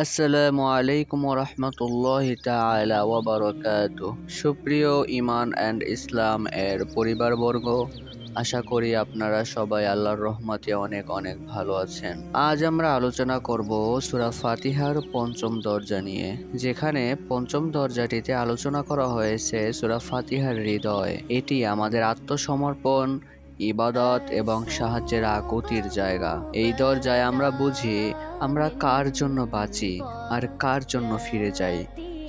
আসসালামু আলাইকুম রহমতুল্লাহি তাআলা ওয়া বারাকাতুহু। সুপ্রিয় ঈমান অ্যান্ড ইসলাম এর পরিবারবর্গ, আশা করি আপনারা সবাই আল্লাহর রহমতে অনেক অনেক ভালো আছেন। আজ আমরা আলোচনা করব সূরা ফাতিহার পঞ্চম দরজা নিয়ে, যেখানে পঞ্চম দরজাটিতে আলোচনা করা হয়েছে সূরা ফাতিহার হৃদয়। এটি আমাদের আত্মসমর্পণ, ইবাদত এবং সাহায্যের আকুতির জায়গা। এই দরজায় আমরা বুঝি আমরা কার জন্য বাঁচি আর কার জন্য ফিরে যাই।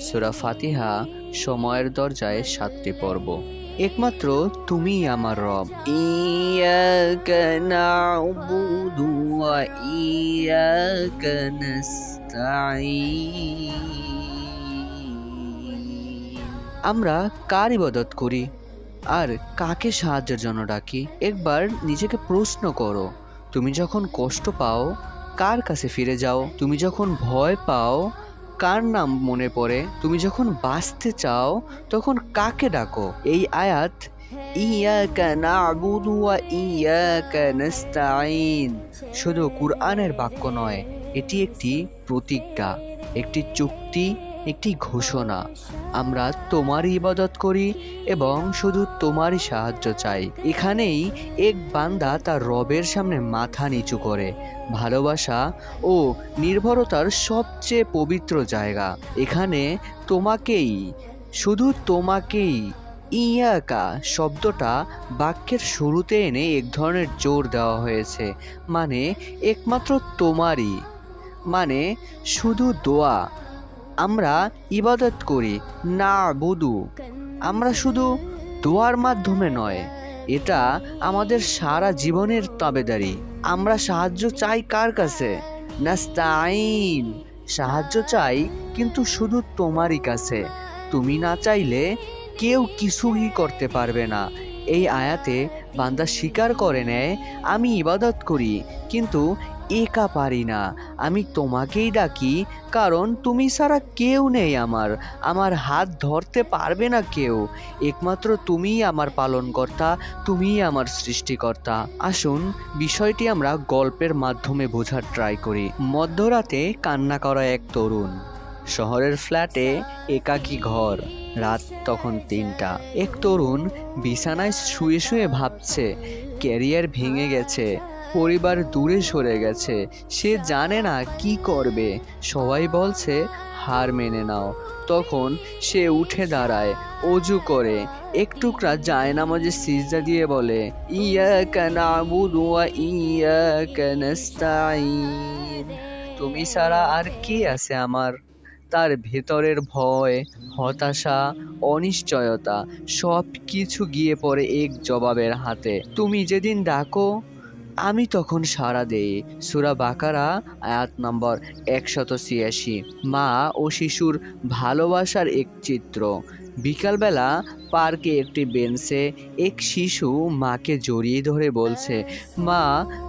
সূরা ফাতিহা সময়ের দরজায় 7টি পর্ব। একমাত্র তুমিই আমার রব। ইয়াকা না'বুদু ওয়া ইয়াকা নাস্তাঈন। আমরা কার ইবাদত করি আর কাকে সাহায্যের জন্য ডাকি? একবার নিজেকে প্রশ্ন করো, তুমি যখন কষ্ট পাও কার কাছে ফিরে যাও? তুমি যখন ভয় পাও কার নাম মনে পড়ে? তুমি যখন বাঁচতে চাও তখন কাকে ডাকো? এই আয়াত ইয়াকা না'বুদু ওয়া ইয়াকা নাস্তাঈন শুধু কুরআনের বাক্য নয়, এটি একটি প্রতিজ্ঞা, একটি চুক্তি, একটি ঘোষণা। আমরা তোমারই ইবাদত করি এবং শুধু তোমারই সাহায্য চাই। এখানেই এক বান্দা তার রবের সামনে মাথা নিচু করে। ভালোবাসা ও নির্ভরতার সবচেয়ে পবিত্র জায়গা। এখানে তোমাকেই, শুধু তোমাকেই, ইয়াকা শব্দটা বাক্যের শুরুতে এনে এক ধরনের জোর দেওয়া হয়েছে। মানে একমাত্র তোমারই, মানে শুধু দোয়া। আমরা ইবাদত করি না বুদু, আমরা শুধু দোয়ার মাধ্যমে নয়, এটা আমাদের সারা জীবনের তাবেদারি। আমরা সাহায্য চাই কার কাছে? নাস্তাঈন, সাহায্য চাই কিন্তু শুধু তোমারই কাছে। তুমি না চাইলে কেউ কিছুই করতে পারবে না। এই আয়াতে বান্দা স্বীকার করে নেয়, আমি ইবাদত করি কিন্তু একা পারি না, আমি তোমাকেই ডাকি কারণ তুমি ছাড়া কেউ নেই আমার, আমার হাত ধরতে পারবে না কেউ। একমাত্র তুমিই আমার পালনকর্তা, তুমিই আমার সৃষ্টিকর্তা। আসুন বিষয়টি আমরা গল্পের মাধ্যমে বোঝার ট্রাই করি। মধ্যরাতে কান্না করা এক তরুণ, শহরের ফ্ল্যাটে একাকী ঘর, রাত তখন 3টা। এক তরুণ বিছানায় শুয়ে শুয়ে ভাবছে, ক্যারিয়ার ভেঙে গেছে, পরিবার দূরে সরে গেছে, সে জানে না কি করবে। সবাই বলছে হার মেনে নাও। তখন সে উঠে দাঁড়ায়, অজু করে এক টুকরা জায়নামাজে সিজদা দিয়ে বলে, ইয়াকা না'বুদু ওয়া ইয়াকা নাস্তাঈন, তুমি ছাড়া আর কে আছে আমার? তার ভেতরের ভয়, হতাশা, অনিশ্চয়তা সব কিছু গিয়ে পড়ে এক জবাবের হাতে। তুমি যেদিন ডাকো আমি তখন সাড়া দেই। সূরা বাকারা আয়াত নম্বর 186। মা ও শিশুর ভালোবাসার এক চিত্র। বিকালবেলা পার্কে একটি বেঞ্চে এক শিশু মাকে জড়িয়ে ধরে বলছে, মা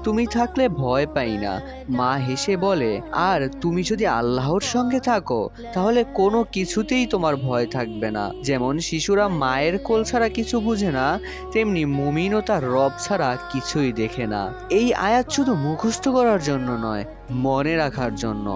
তুমি থাকলে ভয় পাই না। মা হেসে বলে, আর তুমি যদি আল্লাহর সঙ্গে থাকো তাহলে কোনো কিছুতেই তোমার ভয় থাকবে না। যেমন শিশুরা মায়ের কোল ছাড়া কিছু বুঝে না, তেমনি মুমিনও তার রব ছাড়া কিছুই দেখে না। এই আয়াত শুধু মুখস্থ করার জন্য নয়, মনে রাখার জন্য।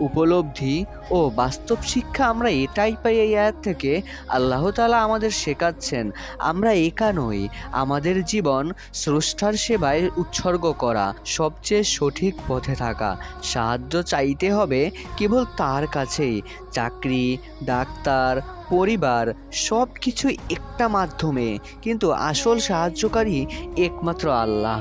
উপলব্ধি ও বাস্তব শিক্ষা আমরা এটাই পাই এই আয়াত থেকে। আল্লাহ তাআলা আমাদের শেখাচ্ছেন আমরা একা নই, আমাদের জীবন স্রষ্টার সেবায় উৎসর্গ করা, সবচেয়ে সঠিক পথে থাকা। সাহায্য চাইতে হবে কেবল তার কাছেই। চাকরি, ডাক্তার, পরিবার সব কিছু একটা মাধ্যমে, কিন্তু আসল সাহায্যকারী একমাত্র আল্লাহ।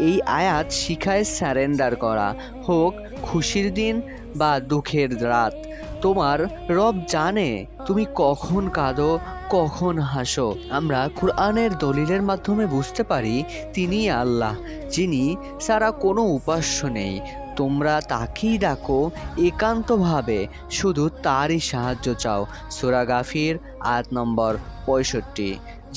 এই আয়াত শিখায় স্যারেন্ডার করা, হোক খুশির দিন বা দুঃখের রাত। তোমার রব জানে তুমি কখন কাঁদো, কখন হাসো। আমরা কুরআনের দলিলের মাধ্যমে বুঝতে পারি তিনি আল্লাহ, যিনি ছাড়া কোনো উপাস্য নেই। তোমরা তাকেই ডাকো একান্তভাবে, শুধু তারই সাহায্য চাও। সূরা গাফির আয়াত নম্বর 65।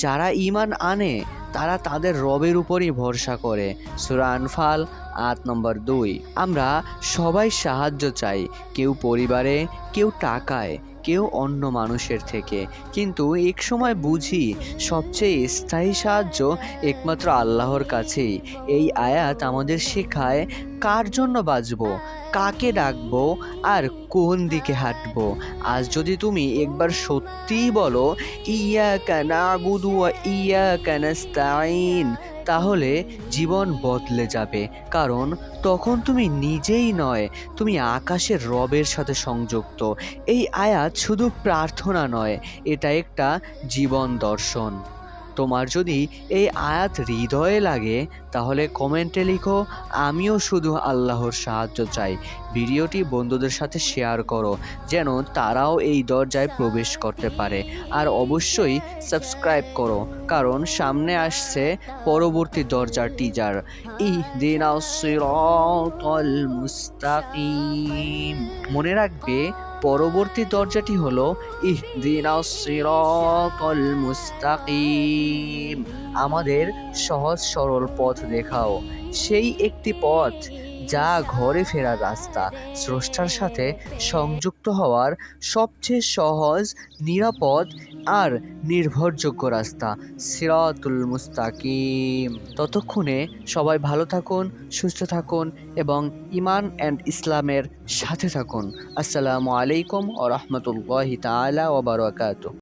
যারা ঈমান আনে তারা তাদের রবের উপরই ভরসা করে। সূরা আনফাল আয়াত নম্বর 2। আমরা সবাই সাহায্য চাই, কেউ পরিবারে, কেউ টাকায়, কেউ অন্য মানুষের থেকে। কিন্তু এক সময় বুঝি সবচেয়ে স্থায়ী সাহায্য একমাত্র আল্লাহর কাছেই। এই আয়াত আমাদের শেখায় কার জন্য বাঁচবো, কাকে ডাকবো আর কোন দিকে হাঁটবো। আজ যদি তুমি একবার সত্যিই বলো ইয়াকা নাবুদু ওয়া ইয়াকা নাস্তাঈন, তাহলে জীবন বদলে যাবে। কারণ তখন তুমি নিজেই নয়, তুমি আকাশের রবের সাথে সংযুক্ত। এই আয়াত শুধু প্রার্থনা নয়, এটা একটা জীবন দর্শন। তোমার যদি এই আয়াত হৃদয়ে লাগে তাহলে কমেন্টে লিখো আমিও শুধু আল্লাহর সাহায্য চাই। ভিডিওটি বন্ধুদের সাথে শেয়ার করো যেন তারাও এই দরজায় প্রবেশ করতে পারে। আর অবশ্যই সাবস্ক্রাইব করো, কারণ সামনে আসছে পরবর্তী দরজার টিজার। ইহদিনাস সিরাতাল মুস্তাকিম। মনে রাখবে পরবর্তী দরজাটি হলো ইহদিনাস সিরাতাল মুস্তাকিম। আমাদের সহজ সরল পথ দেখাও, সেই একটি পথ যা ঘরে ফেরার রাস্তা, স্রষ্টার সাথে সংযুক্ত হওয়ার সবচেয়ে সহজ, নিরাপদ আর নির্ভরযোগ্য রাস্তা, সিরাতুল মুস্তাকিম। ততক্ষণে সবাই ভালো থাকুন, সুস্থ থাকুন এবং ইমান অ্যান্ড ইসলামের সাথে থাকুন। আসসালামু আলাইকুম ওয়া রাহমাতুল্লাহি তাআলা ওয়া বারাকাতুহু।